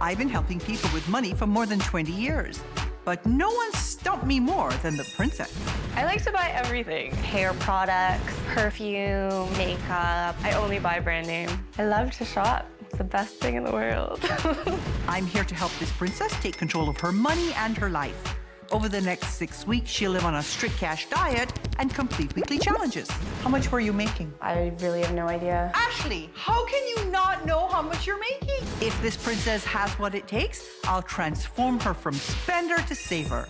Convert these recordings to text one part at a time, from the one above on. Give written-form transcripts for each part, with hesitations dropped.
I've been helping people with money for more than 20 years, but no one stumped me more than the princess. I like to buy everything. Hair products, perfume, makeup. I only buy brand name. I love to shop. It's the best thing in the world. I'm here to help this princess take control of her money and her life. Over the next 6 weeks, she'll live on a strict cash diet and complete weekly challenges. How much were you making? I really have no idea. Ashley, how can you not know how much you're making? If this princess has what it takes, I'll transform her from spender to saver.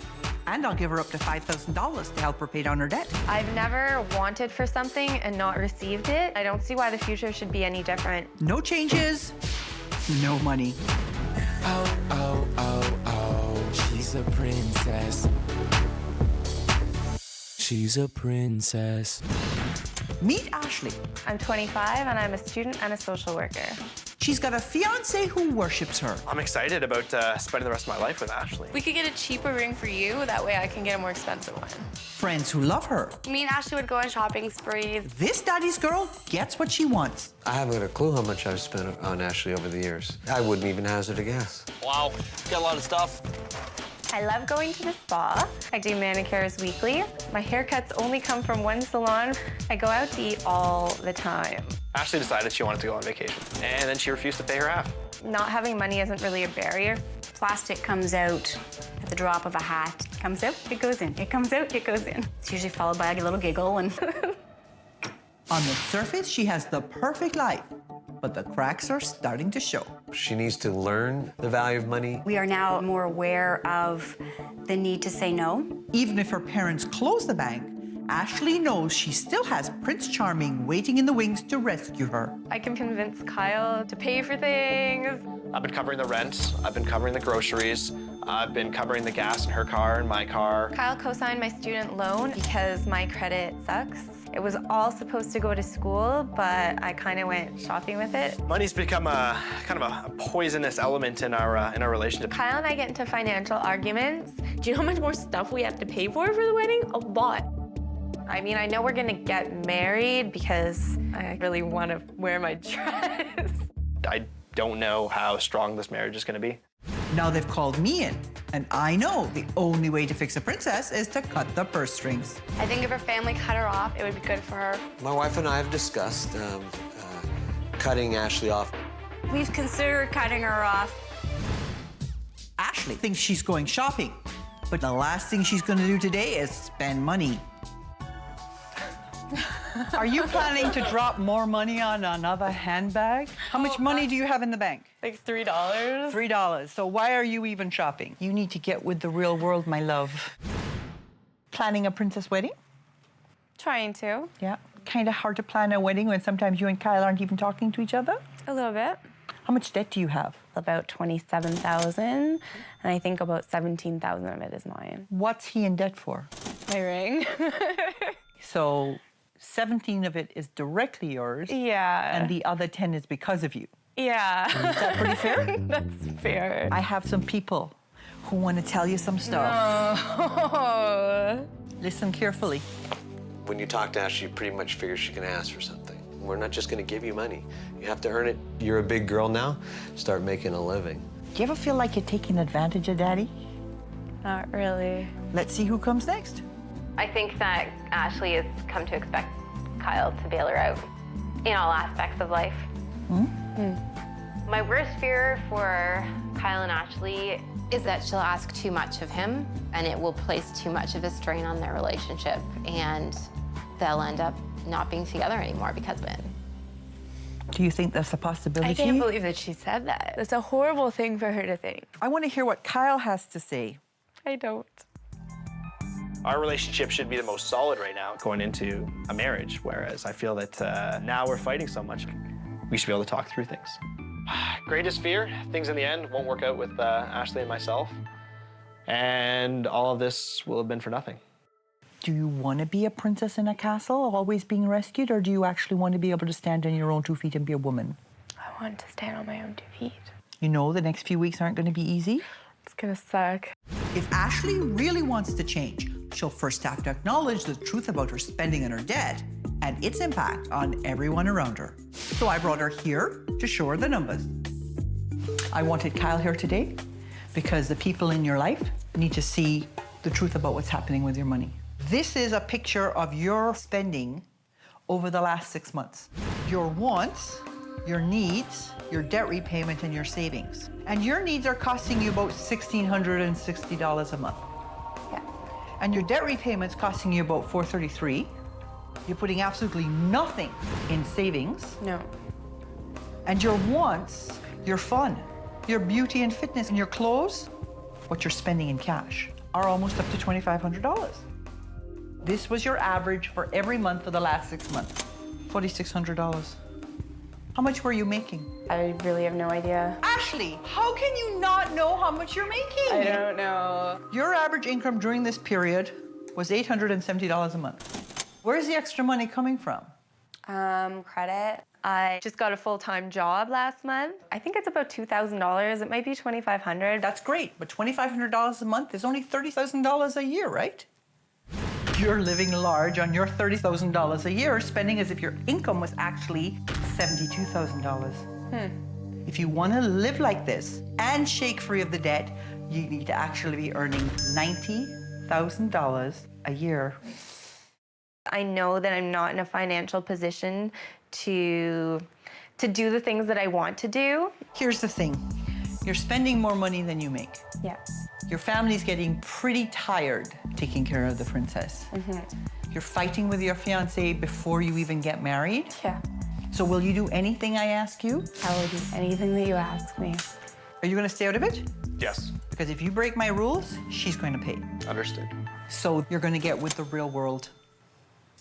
And I'll give her up to $5,000 to help her pay down her debt. I've never wanted for something and not received it. I don't see why the future should be any different. No changes, no money. Oh, oh, oh, oh, she's a princess. She's a princess. Meet Ashley. I'm 25 and I'm a student and a social worker. She's got a fiancé who worships her. I'm excited about spending the rest of my life with Ashley. We could get a cheaper ring for you, that way I can get a more expensive one. Friends who love her. Me and Ashley would go on shopping sprees. This daddy's girl gets what she wants. I haven't a clue how much I've spent on Ashley over the years. I wouldn't even hazard a guess. Wow, got a lot of stuff. I love going to the spa. I do manicures weekly. My haircuts only come from one salon. I go out to eat all the time. Ashley decided she wanted to go on vacation, and then she refused to pay her half. Not having money isn't really a barrier. Plastic comes out at the drop of a hat. It comes out, it goes in. It comes out, it goes in. It's usually followed by a little giggle and... On the surface, she has the perfect life, but the cracks are starting to show. She needs to learn the value of money. We are now more aware of the need to say no. Even if her parents close the bank, Ashley knows she still has Prince Charming waiting in the wings to rescue her. I can convince Kyle to pay for things. I've been covering the rent, I've been covering the groceries, I've been covering the gas in her car and my car. Kyle co-signed my student loan because my credit sucks. It was all supposed to go to school, but I kind of went shopping with it. Money's become a kind of a poisonous element in our relationship. Kyle and I get into financial arguments. Do you know how much more stuff we have to pay for the wedding? A lot. I mean, I know we're gonna get married because I really want to wear my dress. I don't know how strong this marriage is gonna be. Now they've called me in, and I know the only way to fix a princess is to cut the purse strings. I think if her family cut her off, it would be good for her. My wife and I have discussed cutting Ashley off. We've considered cutting her off. Ashley thinks she's going shopping, but the last thing she's going to do today is spend money. Are you planning to drop more money on another handbag? How much money do you have in the bank? Like $3. $3. So why are you even shopping? You need to get with the real world, my love. Planning a princess wedding? Trying to. Yeah. Kind of hard to plan a wedding when sometimes you and Kyle aren't even talking to each other? A little bit. How much debt do you have? About $27,000, and I think about $17,000 of it is mine. What's he in debt for? My ring. So 17 of it is directly yours. Yeah. And the other 10 is because of you. Yeah. Is that pretty fair? That's fair. I have some people who want to tell you some stuff. Oh. Listen carefully. When you talk to Ashley, you pretty much figure she can ask for something. We're not just going to give you money. You have to earn it. You're a big girl now. Start making a living. Do you ever feel like you're taking advantage of Daddy? Not really. Let's see who comes next. I think that Ashley has come to expect Kyle to bail her out in all aspects of life. My worst fear for Kyle and Ashley is that she'll ask too much of him, and it will place too much of a strain on their relationship, and they'll end up not being together anymore because of it. Do you think that's a possibility? I can't believe that she said that. It's a horrible thing for her to think. I want to hear what Kyle has to say. I don't. Our relationship should be the most solid right now going into a marriage, whereas I feel that now we're fighting so much, we should be able to talk through things. Greatest fear, things in the end won't work out with Ashley and myself, and all of this will have been for nothing. Do you want to be a princess in a castle, always being rescued, or do you actually want to be able to stand on your own 2 feet and be a woman? I want to stand on my own 2 feet. You know the next few weeks aren't going to be easy. It's gonna suck. If Ashley really wants to change, she'll first have to acknowledge the truth about her spending and her debt and its impact on everyone around her. So I brought her here to show her the numbers. I wanted Kyle here today because the people in your life need to see the truth about what's happening with your money. This is a picture of your spending over the last 6 months. Your wants, your needs, your debt repayment, and your savings. And your needs are costing you about $1,660 a month. Yeah. And your debt repayment's costing you about $433. You're putting absolutely nothing in savings. No. And your wants, your fun, your beauty and fitness, and your clothes, what you're spending in cash, are almost up to $2,500. This was your average for every month for the last 6 months, $4,600. How much were you making? I really have no idea. Ashley, how can you not know how much you're making? I don't know. Your average income during this period was $870 a month. Where's the extra money coming from? Credit. I just got a full-time job last month. I think it's about $2,000. It might be $2,500. That's great, but $2,500 a month is only $30,000 a year, right? You're living large on your $30,000 a year, spending as if your income was actually $72,000. If you want to live like this and shake free of the debt, you need to actually be earning $90,000 a year. I know that I'm not in a financial position to do the things that I want to do. Here's the thing. You're spending more money than you make. Yeah. Your family's getting pretty tired taking care of the princess. You're fighting with your fiancé before you even get married. Yeah. So will you do anything I ask you? I will do anything that you ask me. Are you gonna stay out of it? Yes. Because if you break my rules, she's going to pay. Understood. So you're gonna get with the real world.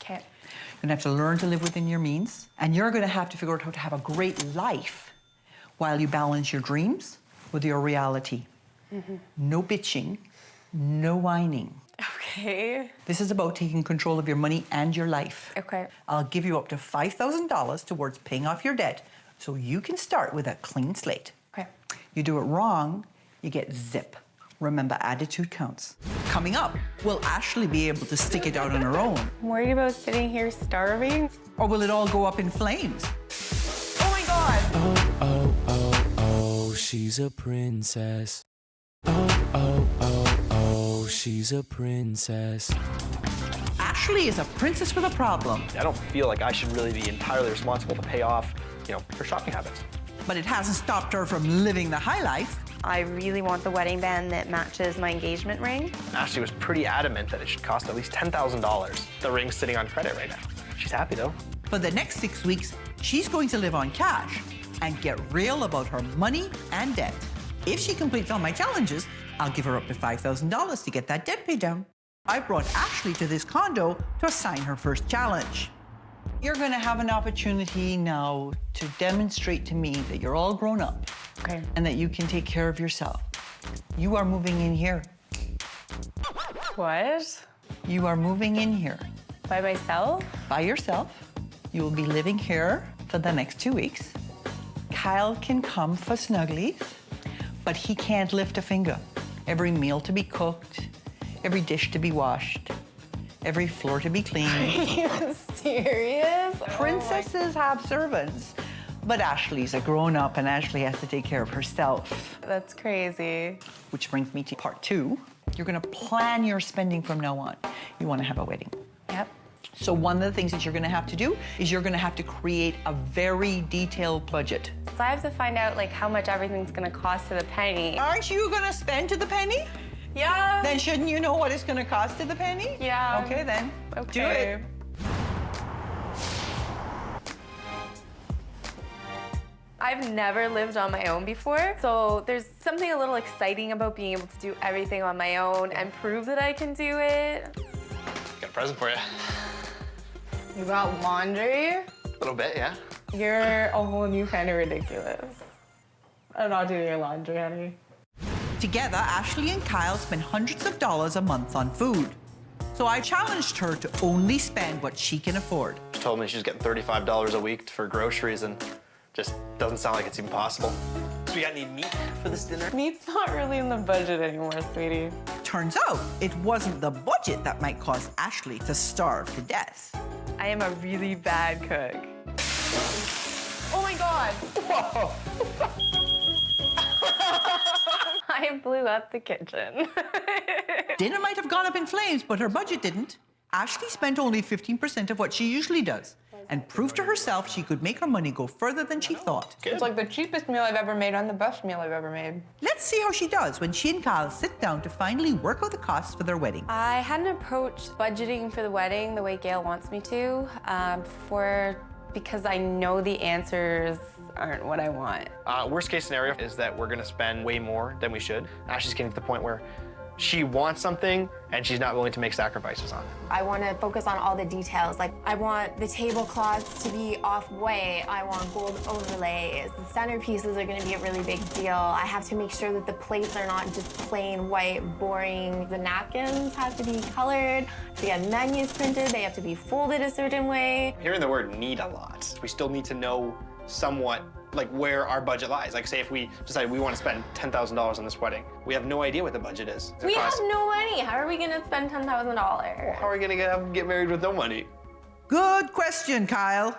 Okay. You're gonna have to learn to live within your means, and you're gonna have to figure out how to have a great life while you balance your dreams with your reality. No bitching, no whining. Okay. This is about taking control of your money and your life. Okay. I'll give you up to $5,000 towards paying off your debt so you can start with a clean slate. Okay. You do it wrong, you get zip. Remember, attitude counts. Coming up, will Ashley be able to stick it out on her own? I'm worried about sitting here starving. Or will it all go up in flames? Oh my God! Oh, oh, oh, she's a princess. Oh, oh, oh, oh, she's a princess. Ashley is a princess with a problem, I don't feel like I should really be entirely responsible to pay off, her shopping habits. but it hasn't stopped her from living the high life. I really want the wedding band that matches my engagement ring. Ashley was pretty adamant that it should cost at least $10,000. The ring's sitting on credit right now. She's happy though. For the next 6 weeks, she's going to live on cash and get real about her money and debt. If she completes all my challenges, I'll give her up to $5,000 to get that debt paid down. I brought Ashley to this condo to assign her first challenge. You're going to have an opportunity now to demonstrate to me that you're all grown up. Okay. And that you can take care of yourself. You are moving in here. What? You are moving in here By myself? by yourself. You will be living here for the next 2 weeks. Kyle can come for snugglies, but he can't lift a finger. Every meal to be cooked, every dish to be washed, every floor to be cleaned. Are you serious? Princesses have servants, but Ashley's a grown-up and Ashley has to take care of herself. That's crazy. Which brings me to part 2. You're gonna plan your spending from now on. You wanna have a wedding. Yep. So one of the things that you're gonna have to do is you're gonna have to create a very detailed budget. So I have to find out like how much everything's gonna cost to the penny. Aren't you gonna spend to the penny? Yeah. Then shouldn't you know what it's gonna cost to the penny? Yeah. Okay then, do Okay. it. I've never lived on my own before, so there's something a little exciting about being able to do everything on my own and prove that I can do it. Got a present for you. You got laundry? A little bit, yeah. You're a whole new kind of ridiculous. I'm not doing your laundry, honey. Together, Ashley and Kyle spend hundreds of dollars a month on food. So I challenged her to only spend what she can afford. She told me she's getting $35 a week for groceries and just doesn't sound like it's even possible. So we got any meat for this dinner? Meat's not really in the budget anymore, sweetie. Turns out, it wasn't the budget that might cause Ashley to starve to death. I am a really bad cook. Oh my God. Whoa! I blew up the kitchen. Dinner might have gone up in flames, but her budget didn't. Ashley spent only 15% of what she usually does and proved to herself she could make her money go further than she thought. It's like the cheapest meal I've ever made and the best meal I've ever made. Let's see how she does when she and Kyle sit down to finally work out the costs for their wedding. I hadn't approached budgeting for the wedding the way Gail wants me to, because I know the answers aren't what I want. Worst case scenario is that we're gonna spend way more than we should. Ashley's getting to the point where she wants something and she's not willing to make sacrifices on it. I want to focus on all the details. Like, I want the tablecloths to be off-white. I want gold overlays. The centerpieces are going to be a really big deal. I have to make sure that the plates are not just plain white, boring. The napkins have to be colored. To get menus printed, they have to be folded a certain way. Hearing the word need a lot, we still need to know somewhat like where our budget lies. Like say if we decide we want to spend $10,000 on this wedding, we have no idea what the budget is. We have no money. How are we going to spend $10,000? How are we gonna get married with no money? Good question, Kyle.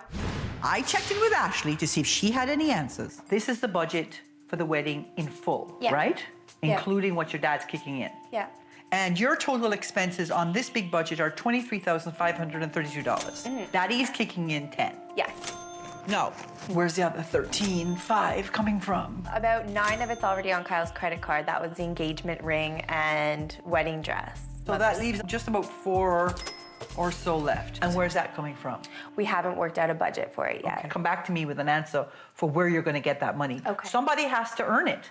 I checked in with Ashley to see if she had any answers. This is the budget for the wedding in full, Yeah. right? Yeah. Including what your dad's kicking in. Yeah. And your total expenses on this big budget are $23,532. Daddy's kicking in 10. Yes. No. Where's the other 13,500 coming from? About 9 of it's already on Kyle's credit card. That was the engagement ring and wedding dress. So that leaves just about 4 or so left. And where's that coming from? We haven't worked out a budget for it yet. Come back to me with an answer for where you're going to get that money. Okay. Somebody has to earn it.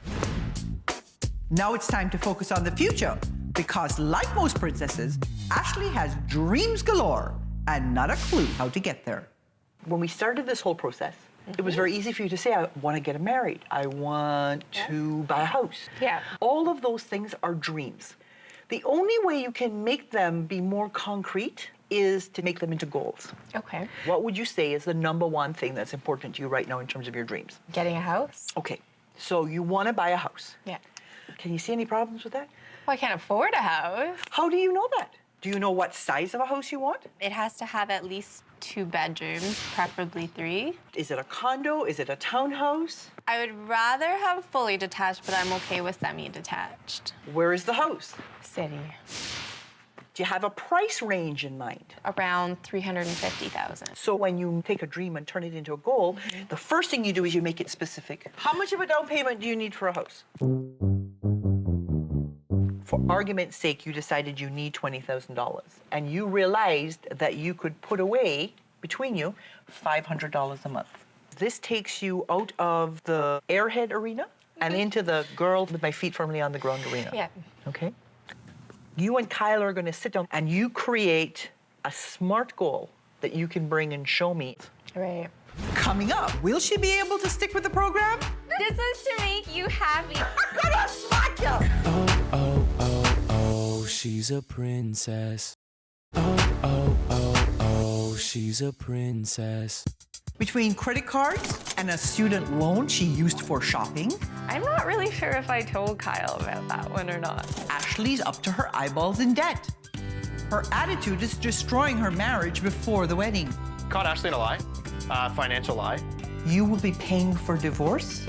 Now it's time to focus on the future, because like most princesses, Ashley has dreams galore and not a clue how to get there. When we started this whole process, it was very easy for you to say, I want to get married. I want to buy a house. Yeah. All of those things are dreams. The only way you can make them be more concrete is to make them into goals. Okay. What would you say is the number one thing that's important to you right now in terms of your dreams? Getting a house? Okay, so you want to buy a house. Yeah. Can you see any problems with that? Well, I can't afford a house. How do you know that? Do you know what size of a house you want? It has to have at least 2 bedrooms, preferably 3. Is it a condo? Is it a townhouse? I would rather have fully detached, but I'm okay with semi-detached. Where is the house? City. Do you have a price range in mind? Around $350,000. So when you take a dream and turn it into a goal, the first thing you do is you make it specific. How much of a down payment do you need for a house? For argument's sake, you decided you need $20,000, and you realized that you could put away, between you, $500 a month. This takes you out of the airhead arena and into the girl with my feet firmly on the ground arena. Yeah. Okay? You and Kyle are going to sit down and you create a SMART goal that you can bring and show me. Right. Coming up, will she be able to stick with the program? This is to make you happy. I'm gonna smack you! Oh, oh, oh, she's a princess. Oh, she's a princess. Between credit cards and a student loan she used for shopping, I'm not really sure if I told Kyle about that one or not. Ashley's up to her eyeballs in debt. Her attitude is destroying her marriage before the wedding. Caught Ashley in a lie, financial lie. You will be paying for divorce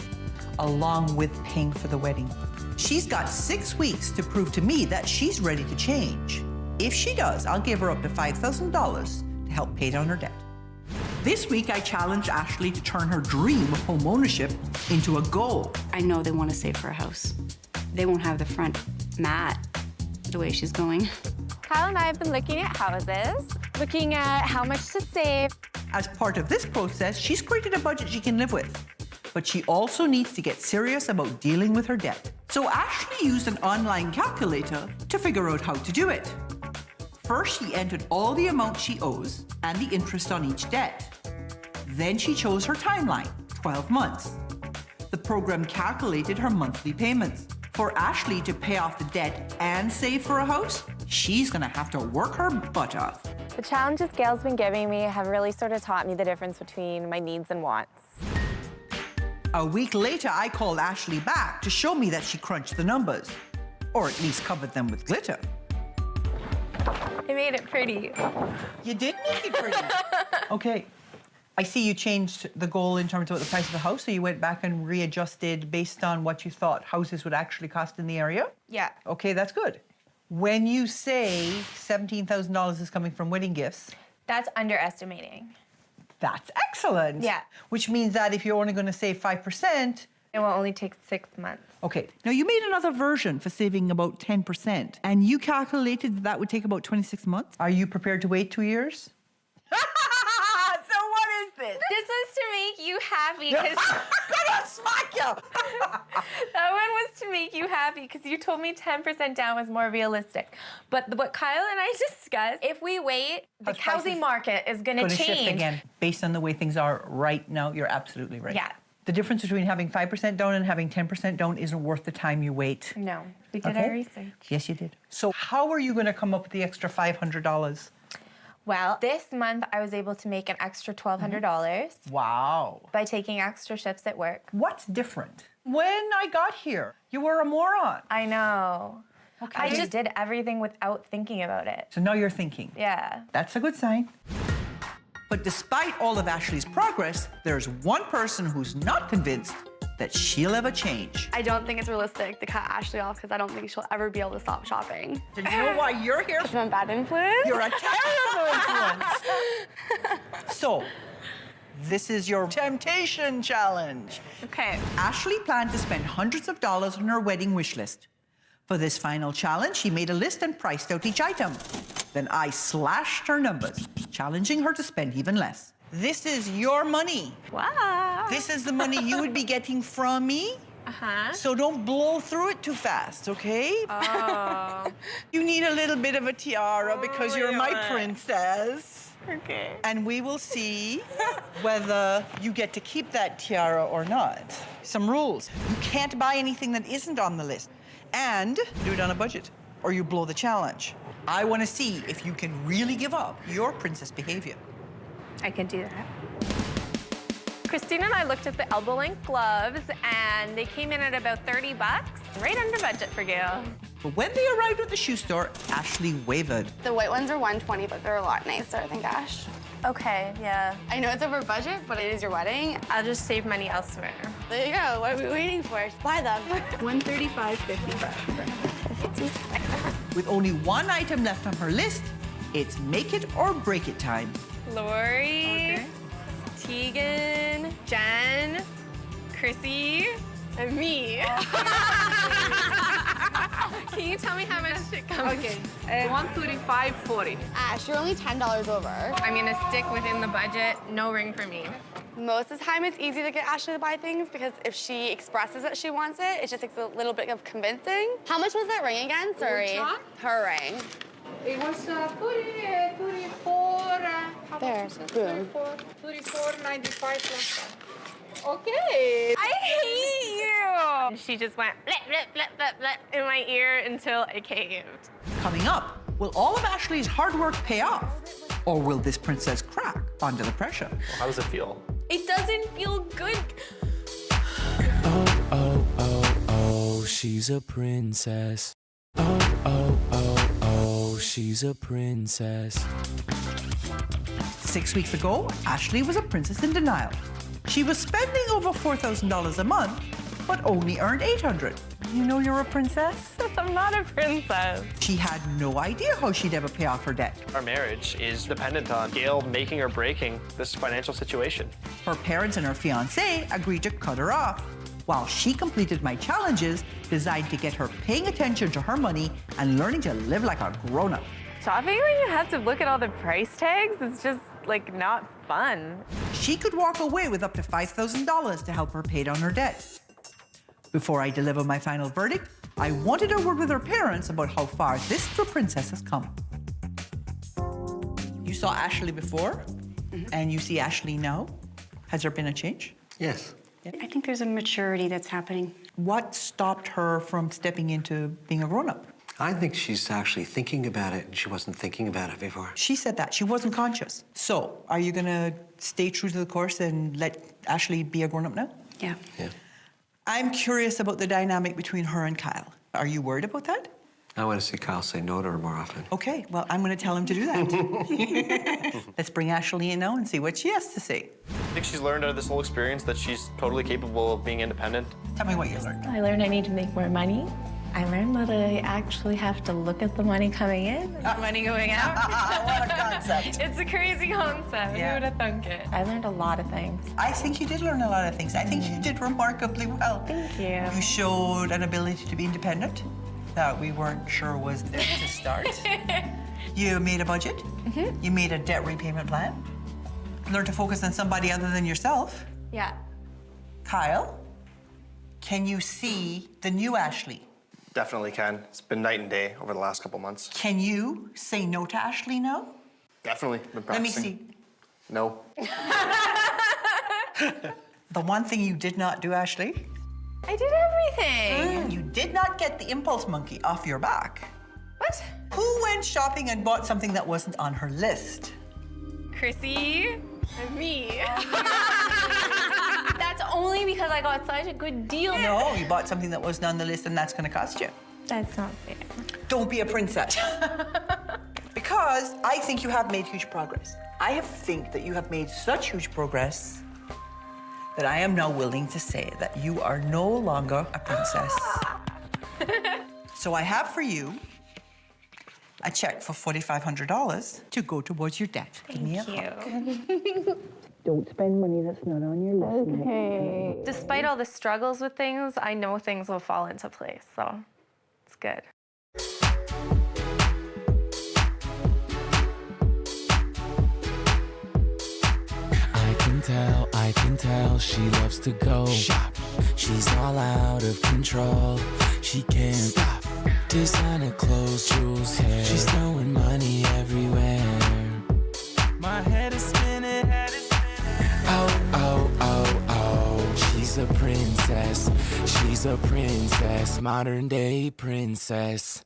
along with paying for the wedding. She's got 6 weeks to prove to me that she's ready to change. If she does, I'll give her up to $5,000 to help pay down her debt. This week, I challenged Ashley to turn her dream of home ownership into a goal. I know they want to save for a house. They won't have the front mat the way she's going. Kyle and I have been looking at houses, looking at how much to save. As part of this process, she's created a budget she can live with. But she also needs to get serious about dealing with her debt. So Ashley used an online calculator to figure out how to do it. First, she entered all the amount she owes and the interest on each debt. Then she chose her timeline, 12 months. The program calculated her monthly payments. For Ashley to pay off the debt and save for a house, she's gonna have to work her butt off. The challenges Gail's been giving me have really sort of taught me the difference between my needs and wants. A week later, I called Ashley back to show me that she crunched the numbers, or at least covered them with glitter. I made it pretty. You did make it pretty. Okay, I see you changed the goal in terms of the price of the house, so you went back and readjusted based on what you thought houses would actually cost in the area? Yeah. Okay, that's good. When you say $17,000 is coming from wedding gifts, That's underestimating. that's excellent. Yeah. Which means that if you're only going to save 5%, It will only take 6 months. okay. Now, you made another version for saving about 10%, and you calculated that would take about 26 months. Are you prepared to wait 2 years? So what is this? This was to make you happy because Gonna smack you! that one was to make you happy because you told me 10% down was more realistic. But what Kyle and I discussed, if we wait, the House housing prices market is going to Gonna change. shift again. Based on the way things are right now, you're absolutely right. Yeah. The difference between having 5% down and having 10% down isn't worth the time you wait. No, we did Okay. our research. Yes, you did. So how are you going to come up with the extra $500? Well, this month I was able to make an extra $1,200 Wow. by taking extra shifts at work. What's different? When I got here, you were a moron. I know. Okay. I just did everything without thinking about it. So now you're thinking. Yeah. That's a good sign. But despite all of Ashley's progress, there's one person who's not convinced that she'll ever change. I don't think it's realistic to cut Ashley off because I don't think she'll ever be able to stop shopping. Do you know why you're here? I'm a bad influence. You're a terrible influence. So, this is your temptation challenge. Okay. Ashley planned to spend hundreds of dollars on her wedding wish list. For this final challenge, she made a list and priced out each item. Then I slashed her numbers, challenging her to spend even less. This is your money. Wow. This is the money you would be getting from me. Uh-huh. So don't blow through it too fast, okay? Oh. You need a little bit of a tiara because you're my princess. Okay. And we will see whether you get to keep that tiara or not. Some rules. You can't buy anything that isn't on the list. And do it on a budget, or you blow the challenge. I want to see if you can really give up your princess behavior. I can do that. Christine and I looked at the elbow length gloves and they came in at about $30, right under budget for Gail. But when they arrived at the shoe store, Ashley wavered. The white ones are $120, but they're a lot nicer, I think, Ash. Okay, yeah. I know it's over budget, but it is your wedding. I'll just save money elsewhere. There you go. What are we waiting for? Buy them. $135.55. With only one item left on her list, it's make it or break it time. Lori, Tegan, Jen, Chrissy, and me. Can you tell me how much it comes? Okay, $135.40. Ash, you're only $10 over. I'm gonna stick within the budget. No ring for me. Most of the time, it's easy to get Ashley to buy things because if she expresses that she wants it, it just takes a little bit of convincing. How much was that ring again? Sorry. Which one? Her ring. It was 34. There, boom. 34.95 plus that. Okay. I hate you. And she just went blip, blip, blip, blip, blip in my ear until I caved. Coming up, will all of Ashley's hard work pay off? Or will this princess crack under the pressure? How does it feel? It doesn't feel good. Oh, oh, oh, oh, she's a princess. Oh, oh, oh, oh, she's a princess. 6 weeks ago, Ashley was a princess in denial. She was spending over $4,000 a month, but only earned $800. You know you're a princess? I'm not a princess. She had no idea how she'd ever pay off her debt. Our marriage is dependent on Gail making or breaking this financial situation. Her parents and her fiancé agreed to cut her off, while she completed my challenges designed to get her paying attention to her money and learning to live like a grown-up. Shopping when you have to look at all the price tags is just like not fun. She could walk away with up to $5,000 to help her pay down her debt. Before I deliver my final verdict, I wanted a word with her parents about how far this true princess has come. You saw Ashley before, and you see Ashley now. Has there been a change? Yes. I think there's a maturity that's happening. What stopped her from stepping into being a grown-up? I think she's actually thinking about it, and she wasn't thinking about it before. She said that. She wasn't conscious. So, are you going to stay true to the course and let Ashley be a grown-up now? Yeah. Yeah. I'm curious about the dynamic between her and Kyle. Are you worried about that? I want to see Kyle say no to her more often. Okay, well, I'm going to tell him to do that. Let's bring Ashley in now and see what she has to say. I think she's learned out of this whole experience that she's totally capable of being independent. Tell me what you learned. I learned I need to make more money. I learned that I actually have to look at the money coming in and the money going out. What a concept. It's a crazy concept. Yeah. Who would have thunk it? I learned a lot of things. I think you did learn a lot of things. I think you did remarkably well. Thank you. You showed an ability to be independent that we weren't sure was there to start. You made a budget. You made a debt repayment plan. Learned to focus on somebody other than yourself. Yeah. Kyle, can you see the new Ashley? Definitely can. It's been night and day over the last couple months. Can you say no to Ashley now? Definitely. Been Let me practicing. see. No. The one thing you did not do, Ashley, I did everything. you did not get the impulse monkey off your back. What? Who went shopping and bought something that wasn't on her list? Chrissy and me. That's only because I got such a good deal. No, you bought something that wasn't on the list and that's gonna cost you. That's not fair. Don't be a princess. Because I think you have made huge progress. I think that you have made such huge progress that I am now willing to say that you are no longer a princess. So I have for you a check for $4,500 to go towards your debt. Give me a hug. Don't spend money that's not on your list. Okay. Despite all the struggles with things, I know things will fall into place, so it's good. I can tell she loves to go shop. She's all out of control. She can't stop. Designer clothes, jewels, hair. She's throwing money everywhere. My head is spinning. Oh, oh, oh, oh. She's a princess. She's a princess. Modern day princess.